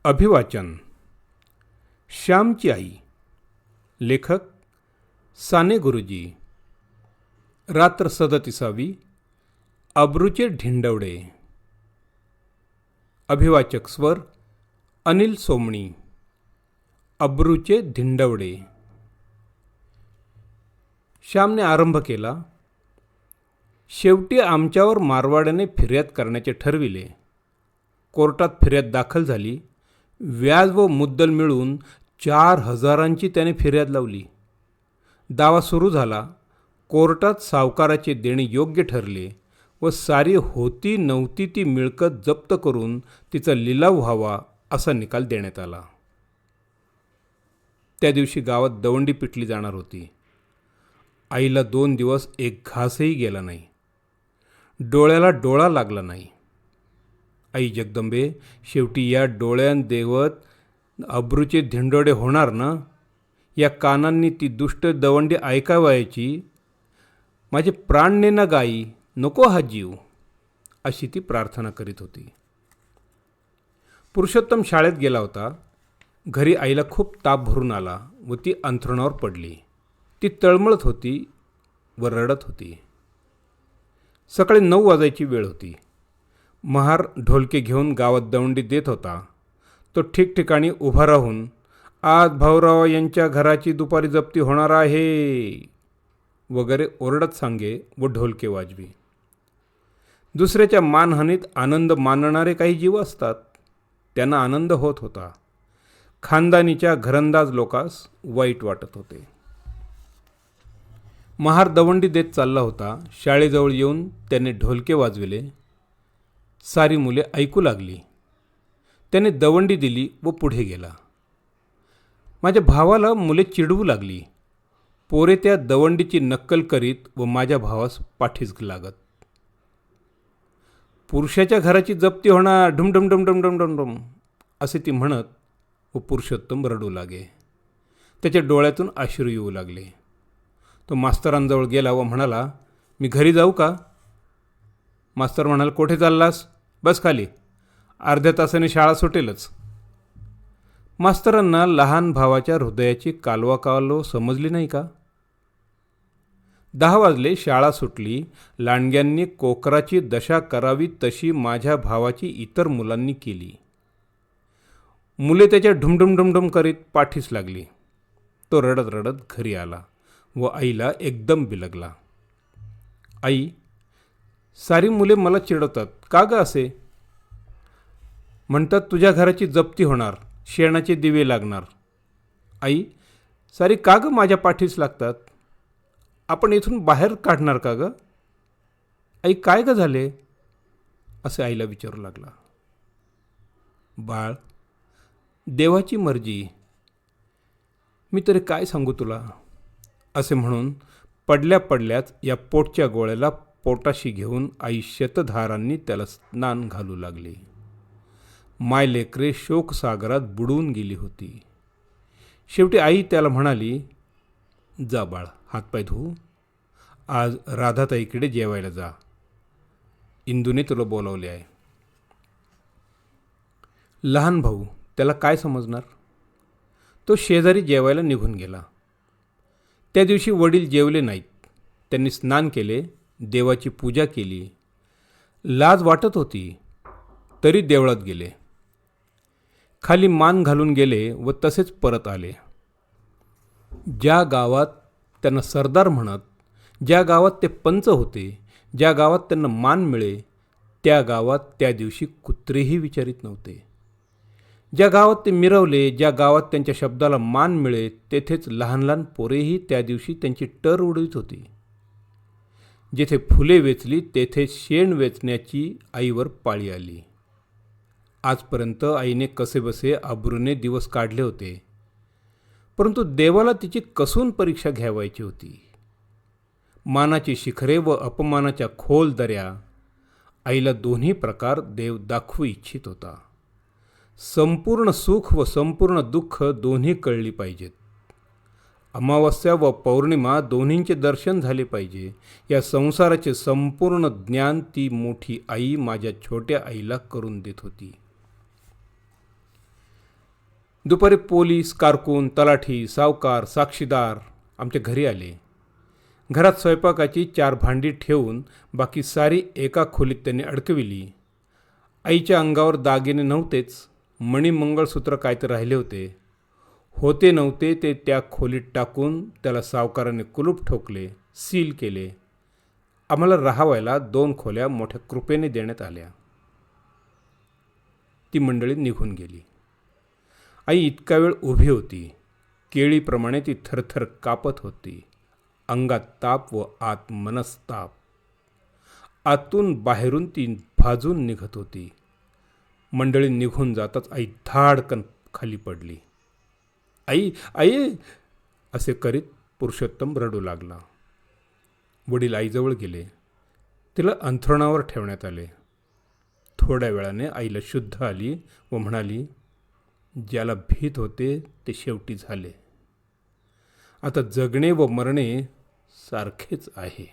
अभिवाचन. श्यामची आई. लेखक साने गुरुजी. रात्र 37. अब्रूचे ढिंडवडे. अभिवाचक स्वर अनिल सोमणी. अब्रूचे धिंडवडे. श्यामने आरंभ केला. शेवटी आमच्यावर मारवाड्याने फिर्याद करण्याचे ठरविले. कोर्टात फिर्याद दाखल झाली. व्याज व मुद्दल मिळून 4,000ची त्याने फिर्याद लावली. दावा सुरू झाला. कोर्टात सावकाराचे देणे योग्य ठरले व सारी होती नव्हती ती मिळकत जप्त करून तिचा लिलाव व्हावा असा निकाल देण्यात आला. त्या दिवशी गावात दवंडी पिटली जाणार होती. आईला 2 दिवस एक घासही गेला नाही. डोळ्याला डोळा लागला नाही. आई जगदंबे, शेवटी या डोळ्यान देवत अब्रूचे धिंडोडे होणार ना? या कानांनी ती दुष्ट दवंडी ऐकावयाची. माझे प्राण ने ना गाई, नको हा जीव, अशी ती प्रार्थना करीत होती. पुरुषोत्तम शाळेत गेला होता. घरी आईला खूप ताप भरून आला व ती अंथरुणावर पडली. ती तळमळत होती व रडत होती. सकाळी 9 वाजायची वेळ होती. महार ढोलके घेऊन गावात दवंडी देत होता. तो ठिकठिकाणी उभा राहून, आज भाऊराव यांच्या घराची दुपारी जप्ती होणार आहे वगैरे ओरडत सांगे व ढोलके वाजवी. दुसऱ्याच्या मानहानीत आनंद मानणारे काही जीव असतात. त्यांना आनंद होत होता. खानदानीच्या घरंदाज लोकास वाईट वाटत होते. महार दवंडी देत चालला होता. शाळेजवळ येऊन त्याने ढोलके वाजविले. सारी मुले ऐकू लागली. त्याने दवंडी दिली व पुढे गेला. माझ्या भावाला मुले चिडवू लागली. पोरे त्या दवंडीची नक्कल करीत व माझ्या भावास पाठीस लागत. पुरुषाच्या घराची जप्ती होणार, ढुमढुम ढुमढुम ढुमढुम असे ती म्हणत व पुरुषोत्तम रडू लागे. त्याच्या डोळ्यातून अश्रू येऊ लागले. तो मास्तरांजवळ गेला व म्हणाला, मी घरी जाऊ का? मास्तर म्हणाल, कोठे चाललास? बस खाली, अर्ध्या तासाने शाळा सुटेलच. मास्तरांना लहान भावाच्या हृदयाची कालवा समजली नाही का? 10 वाजले. शाळा सुटली. लांडग्यांनी कोकराची दशा करावी तशी माझ्या भावाची इतर मुलांनी केली. मुले त्याच्या ढुमढुम ढुमढुम करीत पाठीस लागली. तो रडत रडत घरी आला व आईला एकदम बिलगला. आई, सारी मुले मला चिडवतात. का ग असे? म्हणतात तुझ्या घराची जप्ती होणार, शेणाचे दिवे लागणार. आई, सारी का ग माझ्या पाठीस लागतात? आपण इथून बाहेर काढणार का ग? आई, काय ग झाले? असे आईला विचारू लागला. बाळ, देवाची मर्जी, मी तरी काय सांगू तुला, असे म्हणून पडल्या पडल्याच या पोटच्या गोळ्याला पोटाशी घेऊन आई शतधारांनी त्याला स्नान घालू लागली. मायलेकरे शोकसागरात बुडून गेली होती. शेवटी आई त्याला म्हणाली, जा बाळ, हातपाय धुऊ. आज राधाताईकडे जेवायला जा. इंदूने तुला बोलावले आहे. लहान भाऊ त्याला काय समजणार? तो शेजारी जेवायला निघून गेला. त्या दिवशी वडील जेवले नाहीत. त्यांनी स्नान केले, देवाची पूजा केली. लाज वाटत होती तरी देवळात गेले. खाली मान घालून गेले व तसेच परत आले. ज्या गावात त्यांना सरदार म्हणत, ज्या गावात ते पंच होते, ज्या गावात त्यांना मान मिळे, त्या गावात त्या दिवशी कुत्रेही विचारित नव्हते. ज्या गावात ते मिरवले, ज्या गावात त्यांच्या शब्दाला मान मिळे, तेथेच लहान लहान पोरेही त्या दिवशी त्यांची टर उडवित होती. जेथे फुले वेचली तेथे शेण वेचण्याची आईवर पाळी आली. आजपर्यंत आईने कसेबसे अब्रूने दिवस काढले होते, परंतु देवाला तिची कसून परीक्षा घ्यावायची होती. मानाची शिखरे व अपमानाच्या खोल दऱ्या आईला दोन्ही प्रकार देव दाखवू इच्छित होता. संपूर्ण सुख व संपूर्ण दुःख दोन्ही कळली पाहिजेत. अमावस्या व पौर्णिमा दोन्हींचे दर्शन झाले पाहिजे. या संसाराचे संपूर्ण ज्ञान ती मोठी आई माझ्या छोट्या आईला करून देत होती. दुपारी पोलीस, कारकून, तलाठी, सावकार, साक्षीदार आमच्या घरी आले. घरात स्वयंपाकाची 4 भांडी ठेवून बाकी सारी एका खोलीत त्यांनी अडकविली. आईच्या अंगावर दागिने नव्हतेच, मणी मंगळसूत्र काय तर राहिले होते. होते नव्हते ते त्या खोलीत टाकून त्याला सावकाराने कुलूप ठोकले, सील केले. आम्हाला राहावायला 2 खोल्या मोठ्या कृपेने देण्यात आल्या. ती मंडळी निघून गेली. आई इतका वेळ उभी होती. केळीप्रमाणे ती थरथर कापत होती. अंगात ताप व आत मनस्ताप. आतून बाहेरून ती भाजून निघत होती. मंडळी निघून जाताच आई धाडकन खाली पडली. आई आई असे करीत पुरुषोत्तम रडू लागला. वडील आईजवळ गेले. तिला अंथरुणावर ठेवण्यात आले. थोड्या वेळाने आईला शुद्ध आली व म्हणाली, ज्याला भीत होते ते शेवटी झाले. आता जगणे व मरणे सारखेच आहे.